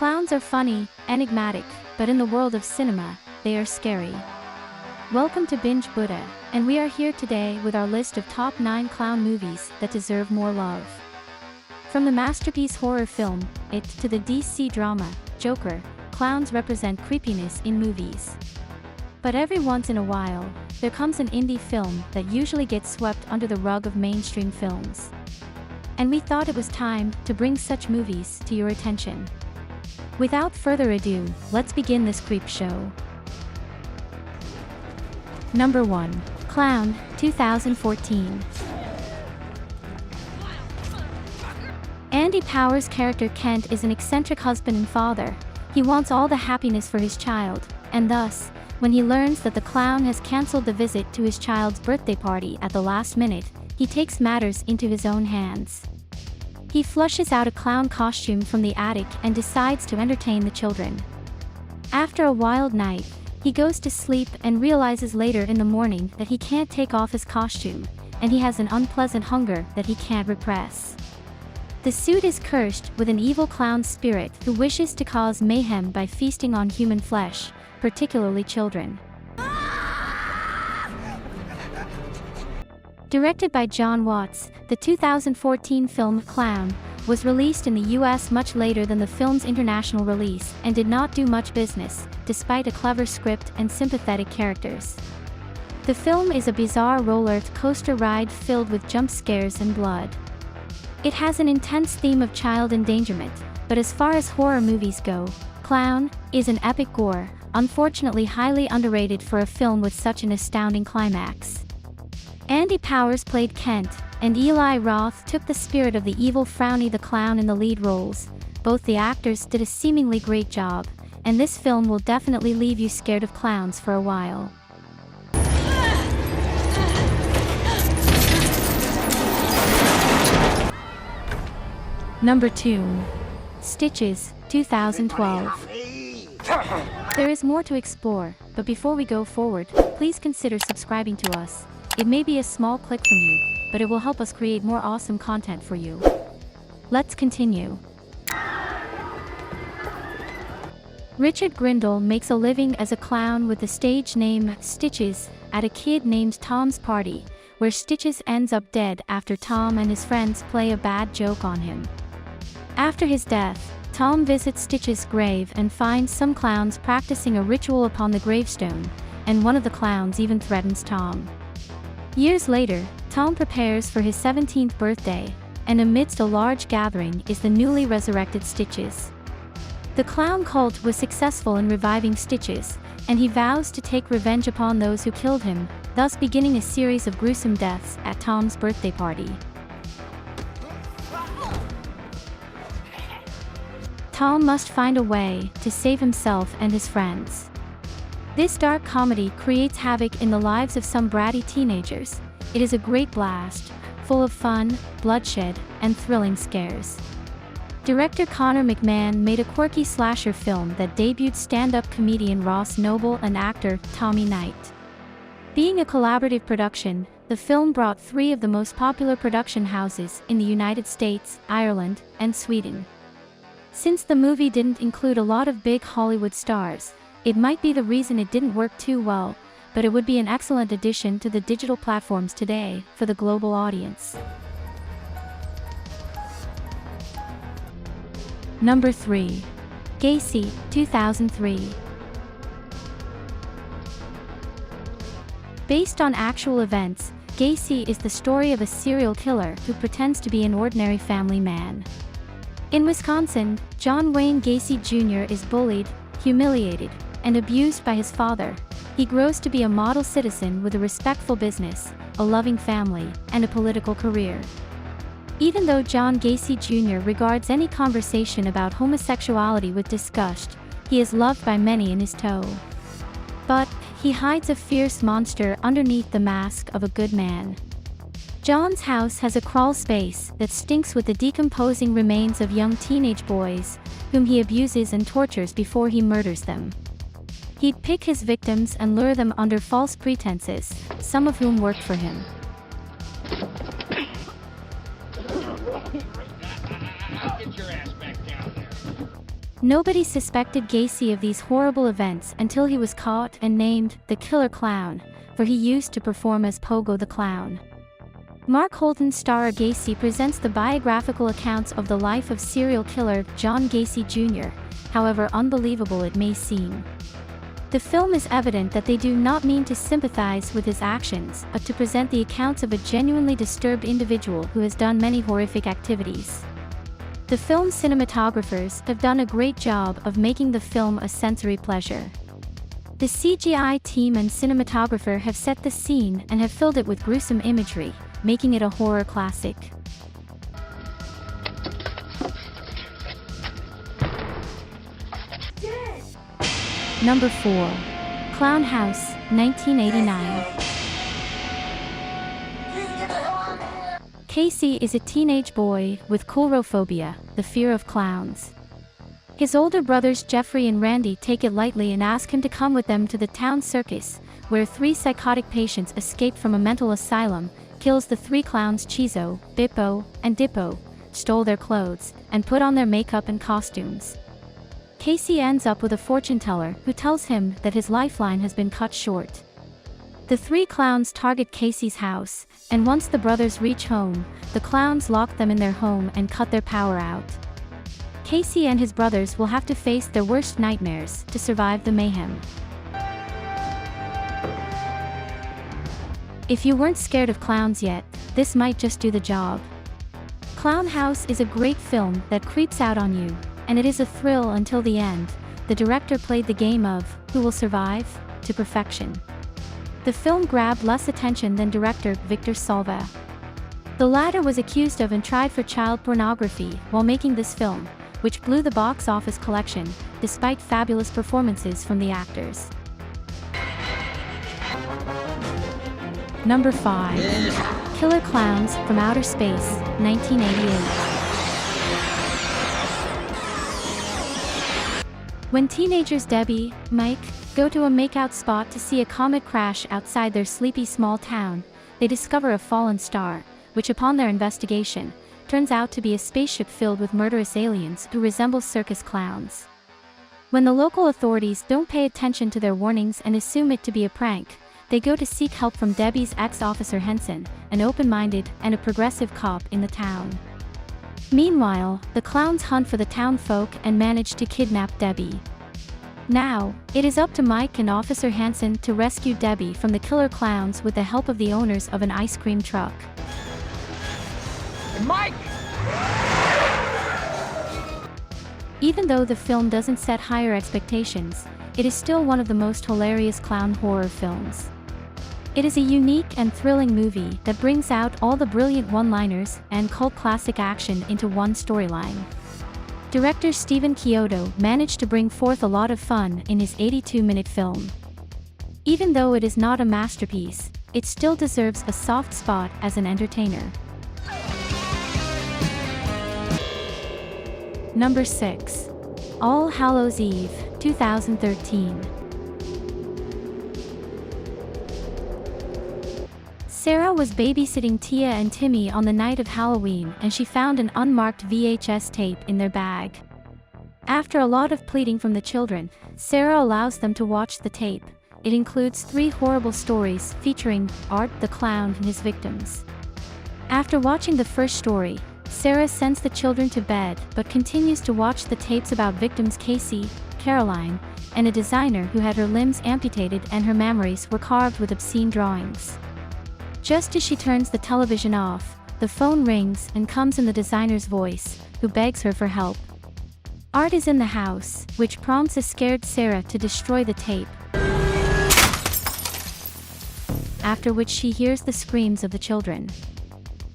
Clowns are funny, enigmatic, but in the world of cinema, they are scary. Welcome to Binge Buddha, and we are here today with our list of top 9 clown movies that deserve more love. From the masterpiece horror film, It, to the DC drama, Joker, clowns represent creepiness in movies. But every once in a while, there comes an indie film that usually gets swept under the rug of mainstream films. And we thought it was time to bring such movies to your attention. Without further ado, let's begin this creep show. Number 1. Clown, 2014. Andy Powers' character Kent is an eccentric husband and father. He wants all the happiness for his child, and thus, when he learns that the clown has cancelled the visit to his child's birthday party at the last minute, he takes matters into his own hands. He flushes out a clown costume from the attic and decides to entertain the children. After a wild night, he goes to sleep and realizes later in the morning that he can't take off his costume, and he has an unpleasant hunger that he can't repress. The suit is cursed with an evil clown spirit who wishes to cause mayhem by feasting on human flesh, particularly children. Directed by John Watts, the 2014 film Clown was released in the US much later than the film's international release and did not do much business, despite a clever script and sympathetic characters. The film is a bizarre roller coaster ride filled with jump scares and blood. It has an intense theme of child endangerment, but as far as horror movies go, Clown is an epic gore, unfortunately highly underrated for a film with such an astounding climax. Andy Powers played Kent, and Eli Roth took the spirit of the evil Frowny the Clown in the lead roles. Both the actors did a seemingly great job, and this film will definitely leave you scared of clowns for a while. Number 2. Stitches, 2012. There is more to explore, but before we go forward, please consider subscribing to us. It may be a small click from you, but it will help us create more awesome content for you. Let's continue. Richard Grindle makes a living as a clown with the stage name Stitches at a kid named Tom's party, where Stitches ends up dead after Tom and his friends play a bad joke on him. After his death, Tom visits Stitches' grave and finds some clowns practicing a ritual upon the gravestone, and one of the clowns even threatens Tom. Years later, Tom prepares for his 17th birthday, and amidst a large gathering is the newly resurrected Stitches. The clown cult was successful in reviving Stitches, and he vows to take revenge upon those who killed him, thus beginning a series of gruesome deaths at Tom's birthday party. Tom must find a way to save himself and his friends. This dark comedy creates havoc in the lives of some bratty teenagers. It is a great blast, full of fun, bloodshed, and thrilling scares. Director Connor McMahon made a quirky slasher film that debuted stand-up comedian Ross Noble and actor Tommy Knight. Being a collaborative production, the film brought 3 of the most popular production houses in the United States, Ireland, and Sweden. Since the movie didn't include a lot of big Hollywood stars, it might be the reason it didn't work too well, but it would be an excellent addition to the digital platforms today for the global audience. Number 3. Gacy, 2003. Based on actual events, Gacy is the story of a serial killer who pretends to be an ordinary family man. In Wisconsin, John Wayne Gacy Jr. is bullied, humiliated, and abused by his father. He grows to be a model citizen with a respectful business, a loving family, and a political career. Even though John Gacy Jr. regards any conversation about homosexuality with disgust, he is loved by many in his tow. But he hides a fierce monster underneath the mask of a good man. John's house has a crawl space that stinks with the decomposing remains of young teenage boys, whom he abuses and tortures before he murders them. He'd pick his victims and lure them under false pretenses, some of whom worked for him. Get your ass back down there. Nobody suspected Gacy of these horrible events until he was caught and named the Killer Clown, for he used to perform as Pogo the Clown. Mark Holton's star Gacy presents the biographical accounts of the life of serial killer John Gacy Jr., however unbelievable it may seem. The film is evident that they do not mean to sympathize with his actions, but to present the accounts of a genuinely disturbed individual who has done many horrific activities. The film's cinematographers have done a great job of making the film a sensory pleasure. The CGI team and cinematographer have set the scene and have filled it with gruesome imagery, making it a horror classic. Number 4. Clown House, 1989. Gacy is a teenage boy with coulrophobia, the fear of clowns. His older brothers Jeffrey and Randy take it lightly and ask him to come with them to the town circus, where 3 psychotic patients escaped from a mental asylum, kills the 3 clowns Chizo, Bippo, and Dippo, stole their clothes, and put on their makeup and costumes. Gacy ends up with a fortune teller who tells him that his lifeline has been cut short. The 3 clowns target Gacy's house, and once the brothers reach home, the clowns lock them in their home and cut their power out. Gacy and his brothers will have to face their worst nightmares to survive the mayhem. If you weren't scared of clowns yet, this might just do the job. Clown House is a great film that creeps out on you, and it is a thrill until the end. The director played the game of who will survive to perfection. The film grabbed less attention than director Victor Salva. The latter was accused of and tried for child pornography while making this film, which blew the box office collection, despite fabulous performances from the actors. Number 5. Killer Clowns from Outer Space, 1988. When teenagers Debbie, Mike, go to a makeout spot to see a comet crash outside their sleepy small town, they discover a fallen star, which upon their investigation, turns out to be a spaceship filled with murderous aliens who resemble circus clowns. When the local authorities don't pay attention to their warnings and assume it to be a prank, they go to seek help from Debbie's ex-officer Henson, an open-minded and a progressive cop in the town. Meanwhile, the clowns hunt for the town folk and manage to kidnap Debbie. Now, it is up to Mike and Officer Hanson to rescue Debbie from the killer clowns with the help of the owners of an ice cream truck. Mike! Even though the film doesn't set higher expectations, it is still one of the most hilarious clown horror films. It is a unique and thrilling movie that brings out all the brilliant one-liners and cult classic action into one storyline. Director Stephen Chiodo managed to bring forth a lot of fun in his 82-minute film. Even though it is not a masterpiece, it still deserves a soft spot as an entertainer. Number 6. All Hallows Eve, 2013. Sarah was babysitting Tia and Timmy on the night of Halloween and she found an unmarked VHS tape in their bag. After a lot of pleading from the children, Sarah allows them to watch the tape. It includes 3 horrible stories featuring Art the Clown and his victims. After watching the first story, Sarah sends the children to bed but continues to watch the tapes about victims Gacy, Caroline, and a designer who had her limbs amputated and her memories were carved with obscene drawings. Just as she turns the television off, the phone rings and comes in the designer's voice, who begs her for help. Art is in the house, which prompts a scared Sarah to destroy the tape. After which she hears the screams of the children.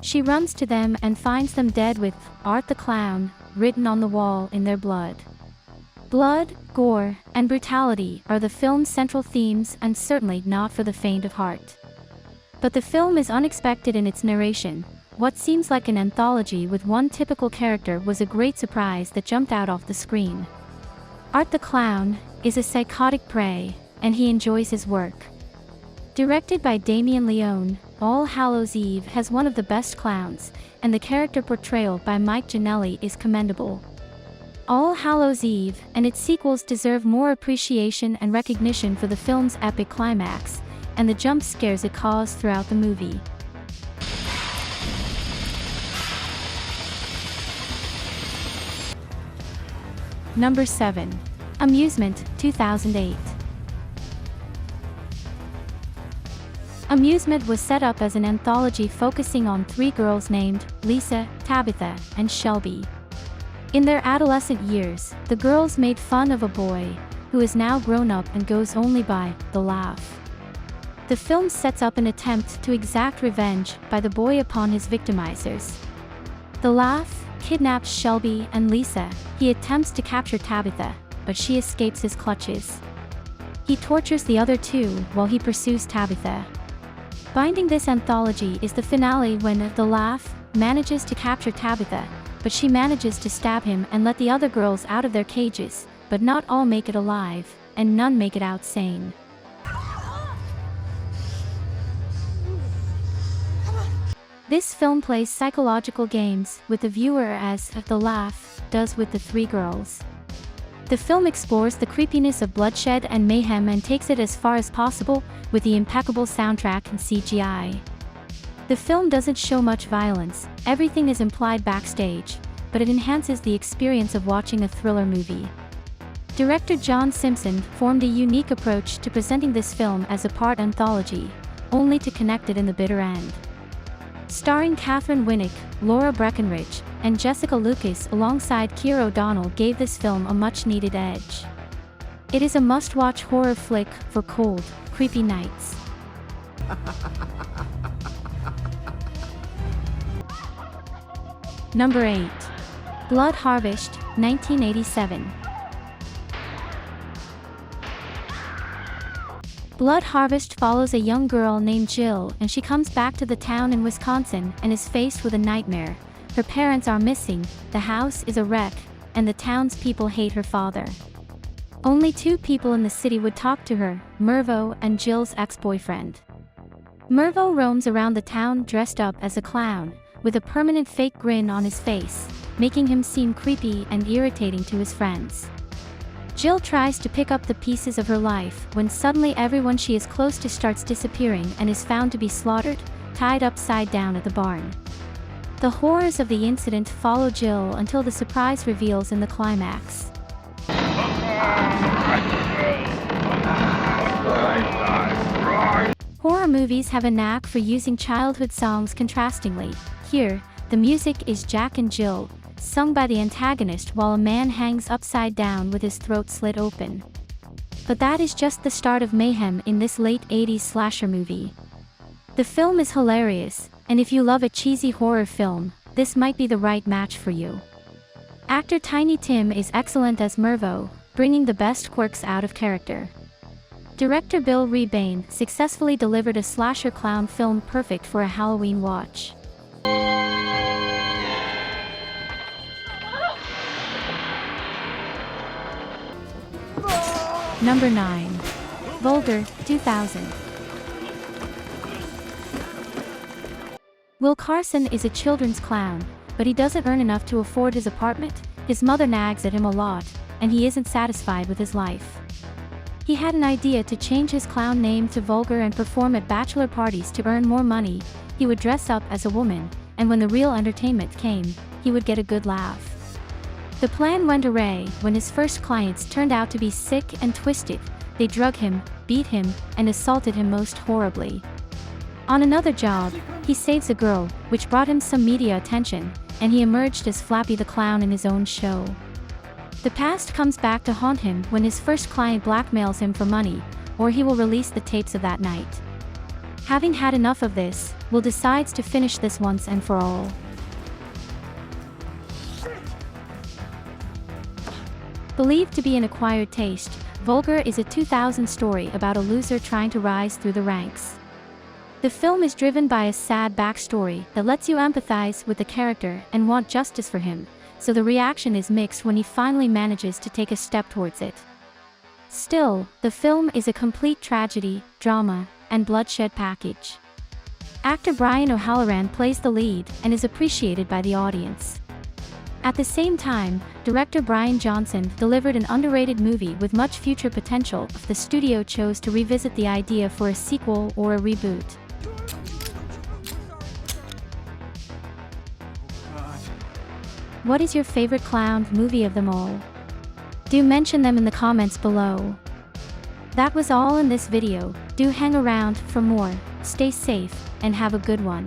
She runs to them and finds them dead with Art the Clown written on the wall in their blood. Blood, gore, and brutality are the film's central themes and certainly not for the faint of heart. But the film is unexpected in its narration. What seems like an anthology with one typical character was a great surprise that jumped out off the screen. Art the Clown is a psychotic prey, and he enjoys his work. Directed by Damien Leone, All Hallows Eve has one of the best clowns, and the character portrayal by Mike Giannelli is commendable. All Hallows Eve and its sequels deserve more appreciation and recognition for the film's epic climax, and the jump scares it caused throughout the movie. Number 7. Amusement, 2008. Amusement was set up as an anthology focusing on 3 girls named Lisa, Tabitha, and Shelby. In their adolescent years, the girls made fun of a boy, who is now grown up and goes only by the Laugh. The film sets up an attempt to exact revenge by the boy upon his victimizers. The Laugh kidnaps Shelby and Lisa. He attempts to capture Tabitha, but she escapes his clutches. He tortures the other 2 while he pursues Tabitha. Binding this anthology is the finale when the Laugh manages to capture Tabitha, but she manages to stab him and let the other girls out of their cages, but not all make it alive, and none make it out sane. This film plays psychological games with the viewer as the Laugh does with the 3 girls. The film explores the creepiness of bloodshed and mayhem and takes it as far as possible with the impeccable soundtrack and CGI. The film doesn't show much violence, everything is implied backstage, but it enhances the experience of watching a thriller movie. Director John Simpson formed a unique approach to presenting this film as a part anthology, only to connect it in the bitter end. Starring Catherine Winnick, Laura Breckenridge, and Jessica Lucas alongside Keir O'Donnell gave this film a much-needed edge. It is a must-watch horror flick for cold, creepy nights. Number 8. Blood Harvest, 1987. Blood Harvest follows a young girl named Jill, and she comes back to the town in Wisconsin and is faced with a nightmare. Her parents are missing, the house is a wreck, and the townspeople hate her father. Only 2 people in the city would talk to her, Mervo and Jill's ex-boyfriend. Mervo roams around the town dressed up as a clown, with a permanent fake grin on his face, making him seem creepy and irritating to his friends. Jill tries to pick up the pieces of her life when suddenly everyone she is close to starts disappearing and is found to be slaughtered, tied upside down at the barn. The horrors of the incident follow Jill until the surprise reveals in the climax. Horror movies have a knack for using childhood songs contrastingly. Here, the music is Jack and Jill, sung by the antagonist while a man hangs upside down with his throat slit open. But that is just the start of mayhem in this late 80s slasher movie. The film is hilarious, and if you love a cheesy horror film, this might be the right match for you. Actor Tiny Tim is excellent as Mervo, bringing the best quirks out of character. Director Bill Rebane successfully delivered a slasher clown film perfect for a Halloween watch. Number 9. Vulgar, 2000. Will Carson is a children's clown, but he doesn't earn enough to afford his apartment. His mother nags at him a lot, and he isn't satisfied with his life. He had an idea to change his clown name to Vulgar and perform at bachelor parties to earn more money. He would dress up as a woman, and when the real entertainment came, he would get a good laugh. The plan went awry when his first clients turned out to be sick and twisted. They drug him, beat him, and assaulted him most horribly. On another job, he saves a girl, which brought him some media attention, and he emerged as Flappy the Clown in his own show. The past comes back to haunt him when his first client blackmails him for money, or he will release the tapes of that night. Having had enough of this, Will decides to finish this once and for all. Believed to be an acquired taste, Vulgar is a 2000 story about a loser trying to rise through the ranks. The film is driven by a sad backstory that lets you empathize with the character and want justice for him, so the reaction is mixed when he finally manages to take a step towards it. Still, the film is a complete tragedy, drama, and bloodshed package. Actor Brian O'Halloran plays the lead and is appreciated by the audience. At the same time, director Bryan Johnson delivered an underrated movie with much future potential if the studio chose to revisit the idea for a sequel or a reboot. What is your favorite clown movie of them all? Do mention them in the comments below. That was all in this video. Do hang around for more, stay safe, and have a good one.